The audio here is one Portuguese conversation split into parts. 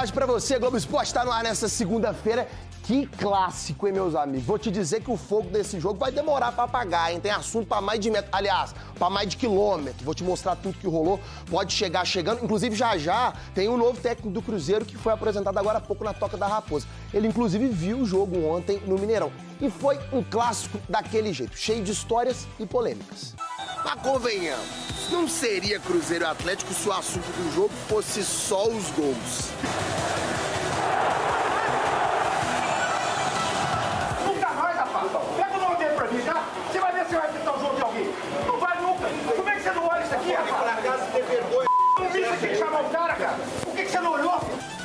tarde pra você, Globo Esporte tá no ar nessa segunda-feira. Que clássico, hein, meus amigos? Vou te dizer que o fogo desse jogo vai demorar pra apagar, hein? Tem assunto pra mais de metro, aliás, pra mais de quilômetro. Vou te mostrar tudo que rolou, pode chegar chegando. Inclusive, já tem um novo técnico do Cruzeiro que foi apresentado agora há pouco na Toca da Raposa. Ele, inclusive, viu o jogo ontem no Mineirão. E foi um clássico daquele jeito, cheio de histórias e polêmicas. Mas convenhamos, não seria Cruzeiro e Atlético se o assunto do jogo fosse só os gols. Nunca mais, rapaz. Pega o nome dele pra mim, tá? Você vai ver se vai tentar o jogo de alguém. Não vai nunca. Como é que você não olha isso aqui, rapaz? Pra casa ter vergonha. Não vi você tem que chamar o cara, cara. Por que você não olhou?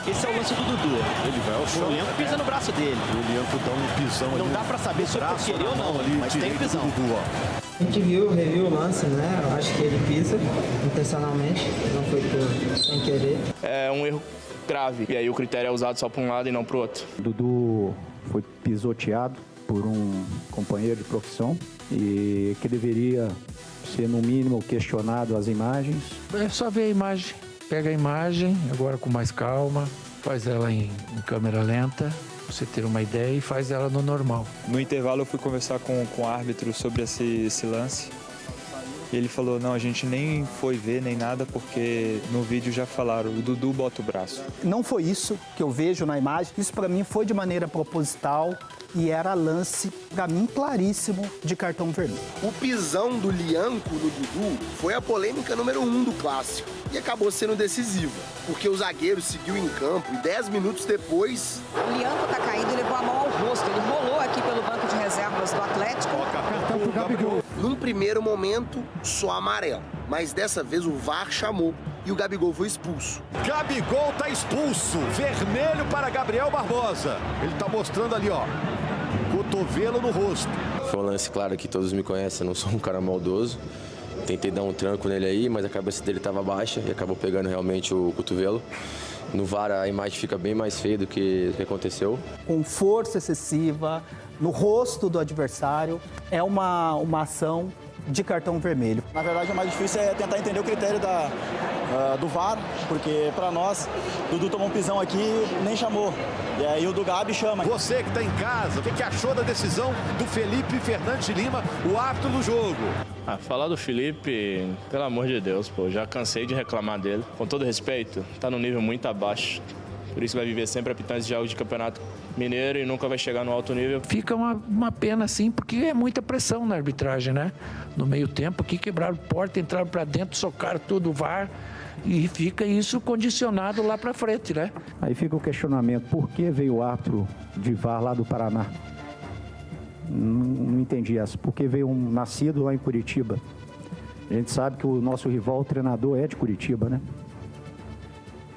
Esse é o lance do Dudu. Ele vai ao chão. O Lianco pisa no braço dele. O Lianco dá um pisão ali. Não dá pra saber se foi querer ou não, ali, mas tem pisão. Dudu, ó. A gente reviu o lance, né? Eu acho que ele pisa intencionalmente, não foi sem querer. É um erro grave, e aí o critério é usado só para um lado e não para o outro. Dudu foi pisoteado por um companheiro de profissão e que deveria ser, no mínimo, questionado as imagens. É só ver a imagem, pega a imagem, agora com mais calma, faz ela em câmera lenta, pra você ter uma ideia, e faz ela no normal. No intervalo eu fui conversar com o árbitro sobre esse lance. E ele falou, não, a gente nem foi ver nem nada, porque no vídeo já falaram, o Dudu bota o braço. Não foi isso que eu vejo na imagem, isso para mim foi de maneira proposital e era lance, para mim, claríssimo de cartão vermelho. O pisão do Lianco no Dudu foi a polêmica número 1 do clássico e acabou sendo decisivo, porque o zagueiro seguiu em campo e 10 minutos depois... O Lianco tá caindo e levou a mão ao rosto, ele rolou aqui pelo banco de reservas do Atlético. Cartão pro Gabigol. Num primeiro momento, só amarelo, mas dessa vez o VAR chamou e o Gabigol foi expulso. Gabigol tá expulso. Vermelho para Gabriel Barbosa. Ele tá mostrando ali, ó, cotovelo no rosto. Foi um lance, claro, que todos me conhecem, eu não sou um cara maldoso. Tentei dar um tranco nele aí, mas a cabeça dele estava baixa e acabou pegando realmente o cotovelo. No VAR a imagem fica bem mais feia do que aconteceu. Com força excessiva, no rosto do adversário, é uma ação de cartão vermelho. Na verdade, o mais difícil é tentar entender o critério do VAR, porque para nós, Dudu tomou um pisão aqui e nem chamou. E aí o do Gabi chama. Você que está em casa, o que achou da decisão do Felipe Fernandes de Lima, o árbitro do jogo? Falar do Felipe, pelo amor de Deus, pô, já cansei de reclamar dele. Com todo respeito, tá num nível muito abaixo. Por isso vai viver sempre apitando esse jogo de campeonato mineiro e nunca vai chegar no alto nível. Fica uma pena, assim, porque é muita pressão na arbitragem, né? No meio tempo aqui quebraram porta, entraram para dentro, socaram tudo o VAR e fica isso condicionado lá para frente, né? Aí fica o questionamento, por que veio o árbitro de VAR lá do Paraná? Não entendi essa. Porque veio um nascido lá em Curitiba. A gente sabe que o nosso rival, o treinador, é de Curitiba, né?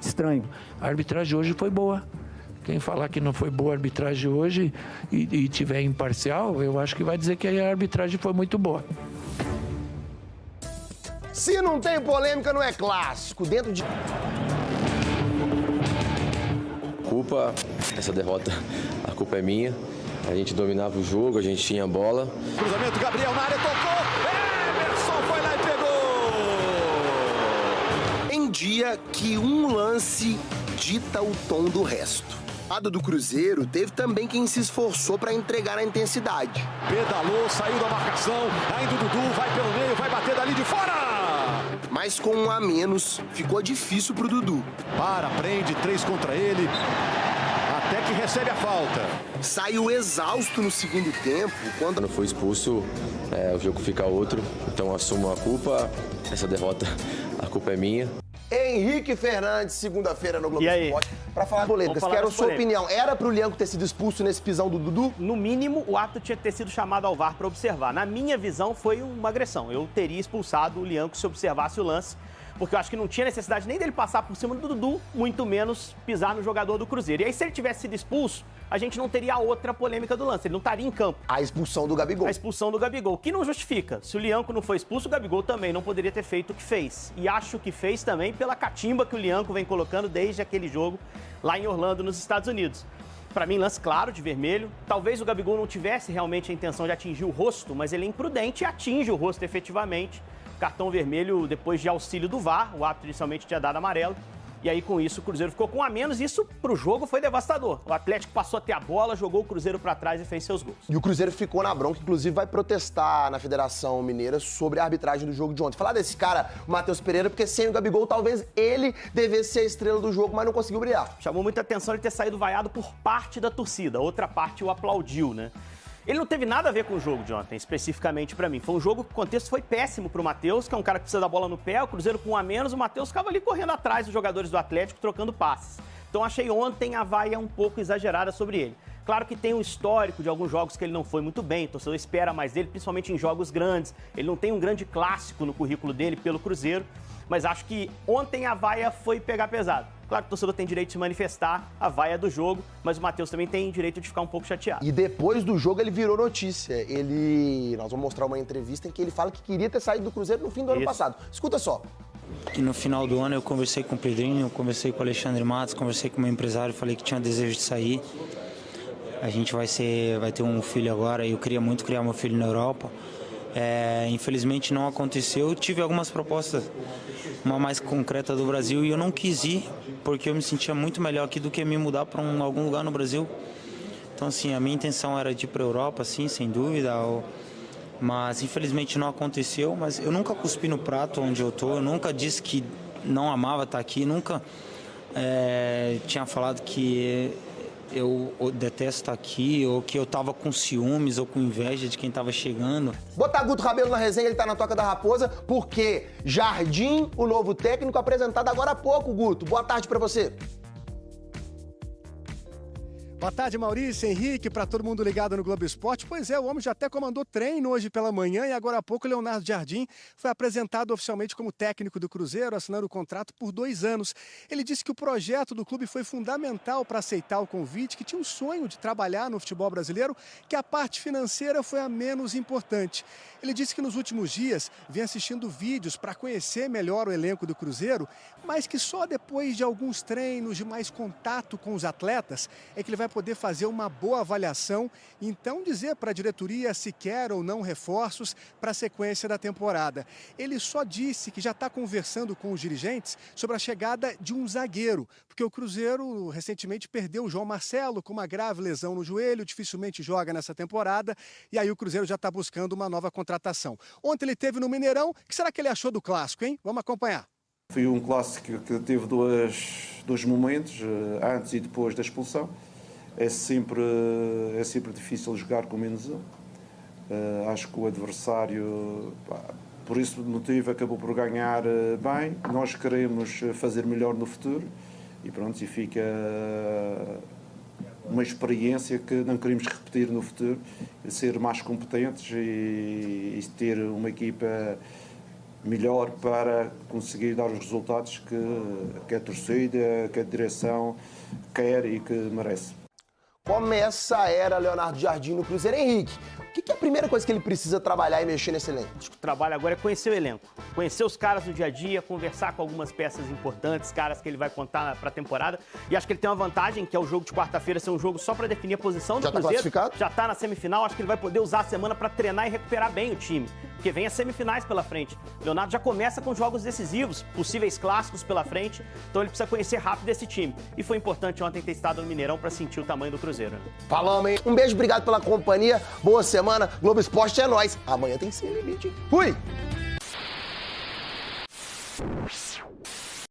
Estranho. A arbitragem hoje foi boa. Quem falar que não foi boa a arbitragem hoje e tiver imparcial, eu acho que vai dizer que a arbitragem foi muito boa. Se não tem polêmica, não é clássico. Dentro de... Culpa, essa derrota, a culpa é minha. A gente dominava o jogo, a gente tinha a bola. Cruzamento, Gabriel na área, tocou. Emerson foi lá e pegou. Em dia que um lance dita o tom do resto. A do Cruzeiro teve também quem se esforçou para entregar a intensidade. Pedalou, saiu da marcação, ainda o Dudu vai pelo meio, vai bater dali de fora. Mas com um a menos, ficou difícil pro Dudu. Prende, 3 contra ele, até que recebe a falta. Saiu exausto no segundo tempo. Quando foi expulso, o jogo fica outro, então assumo a culpa. Essa derrota, a culpa é minha. Henrique Fernandes, segunda-feira no Globo Esporte, para falar polêmicas. Quero a sua opinião. Era pro Lianco ter sido expulso nesse pisão do Dudu? No mínimo, o árbitro tinha que ter sido chamado ao VAR para observar. Na minha visão, foi uma agressão. Eu teria expulsado o Lianco se observasse o lance, porque eu acho que não tinha necessidade nem dele passar por cima do Dudu, muito menos pisar no jogador do Cruzeiro. E aí, se ele tivesse sido expulso, a gente não teria a outra polêmica do lance, ele não estaria em campo. A expulsão do Gabigol. A expulsão do Gabigol, que não justifica. Se o Lianco não foi expulso, o Gabigol também não poderia ter feito o que fez. E acho que fez também pela catimba que o Lianco vem colocando desde aquele jogo lá em Orlando, nos Estados Unidos. Para mim, lance claro de vermelho. Talvez o Gabigol não tivesse realmente a intenção de atingir o rosto, mas ele é imprudente e atinge o rosto efetivamente. Cartão vermelho depois de auxílio do VAR, o árbitro inicialmente tinha dado amarelo. E aí, com isso, o Cruzeiro ficou com 1 a menos. Isso, pro jogo, foi devastador. O Atlético passou a ter a bola, jogou o Cruzeiro pra trás e fez seus gols. E o Cruzeiro ficou na bronca, inclusive vai protestar na Federação Mineira sobre a arbitragem do jogo de ontem. Falar desse cara, o Matheus Pereira, porque sem o Gabigol, talvez ele devesse ser a estrela do jogo, mas não conseguiu brilhar. Chamou muita atenção ele ter saído vaiado por parte da torcida. Outra parte o aplaudiu, né? Ele não teve nada a ver com o jogo de ontem, especificamente pra mim. Foi um jogo que o contexto foi péssimo pro Matheus, que é um cara que precisa da bola no pé, o Cruzeiro com 1 a menos, o Matheus ficava ali correndo atrás dos jogadores do Atlético, trocando passes. Então achei ontem a vaia um pouco exagerada sobre ele. Claro que tem um histórico de alguns jogos que ele não foi muito bem, o torcedor espera mais dele, principalmente em jogos grandes. Ele não tem um grande clássico no currículo dele pelo Cruzeiro, mas acho que ontem a vaia foi pegar pesado. Claro que o torcedor tem direito de se manifestar, a vaia do jogo, mas o Matheus também tem direito de ficar um pouco chateado. E depois do jogo ele virou notícia. Nós vamos mostrar uma entrevista em que ele fala que queria ter saído do Cruzeiro no fim do ano passado. Escuta só. E no final do ano eu conversei com o Pedrinho, eu conversei com o Alexandre Matos, conversei com o meu empresário, falei que tinha desejo de sair. A gente vai ter um filho agora e eu queria muito criar meu filho na Europa. Infelizmente não aconteceu. Tive algumas propostas, uma mais concreta do Brasil, e eu não quis ir porque eu me sentia muito melhor aqui do que me mudar para algum lugar no Brasil. Então, assim, a minha intenção era de ir para a Europa, sim, sem dúvida, mas infelizmente não aconteceu. Mas eu nunca cuspi no prato onde eu tô, eu nunca disse que não amava estar aqui, nunca tinha falado que eu detesto estar aqui, ou que eu tava com ciúmes ou com inveja de quem tava chegando. Botar Guto Rabelo na resenha, ele tá na Toca da Raposa, porque Jardim, o novo técnico, apresentado agora há pouco, Guto. Boa tarde pra você. Boa tarde, Maurício, Henrique, para todo mundo ligado no Globo Esporte. Pois é, o homem já até comandou treino hoje pela manhã e agora há pouco o Leonardo Jardim foi apresentado oficialmente como técnico do Cruzeiro, assinando o contrato por 2 anos. Ele disse que o projeto do clube foi fundamental para aceitar o convite, que tinha um sonho de trabalhar no futebol brasileiro, que a parte financeira foi a menos importante. Ele disse que nos últimos dias vem assistindo vídeos para conhecer melhor o elenco do Cruzeiro, mas que só depois de alguns treinos, de mais contato com os atletas, é que ele vai poder fazer uma boa avaliação e então dizer para a diretoria se quer ou não reforços para a sequência da temporada. Ele só disse que já está conversando com os dirigentes sobre a chegada de um zagueiro, porque o Cruzeiro recentemente perdeu o João Marcelo com uma grave lesão no joelho, dificilmente joga nessa temporada, e aí o Cruzeiro já está buscando uma nova contratação. Ontem ele teve no Mineirão, o que será que ele achou do clássico, hein? Vamos acompanhar. Foi um clássico que teve dois momentos, antes e depois da expulsão. É sempre difícil jogar com menos um. Acho que o adversário, por esse motivo, acabou por ganhar bem. Nós queremos fazer melhor no futuro e pronto, e fica uma experiência que não queremos repetir no futuro, ser mais competentes e ter uma equipa melhor para conseguir dar os resultados que a torcida, que a direção quer e que merece. Começa a era Leonardo Jardim no Cruzeiro. Henrique, o que é a primeira coisa que ele precisa trabalhar e mexer nesse elenco? Acho que o trabalho agora é conhecer o elenco. Conhecer os caras no dia a dia, conversar com algumas peças importantes, caras que ele vai contar pra temporada. E acho que ele tem uma vantagem, que é o jogo de quarta-feira ser um jogo só pra definir a posição do Cruzeiro. Já tá classificado? Já tá na semifinal. Acho que ele vai poder usar a semana pra treinar e recuperar bem o time. Porque vem as semifinais pela frente. O Leonardo já começa com jogos decisivos, possíveis clássicos pela frente. Então ele precisa conhecer rápido esse time. E foi importante ontem ter estado no Mineirão pra sentir o tamanho do Cruzeiro. Falamos, hein? Um beijo, obrigado pela companhia. Boa semana. Globo Esporte é nóis. Amanhã tem Sem Limite. Fui!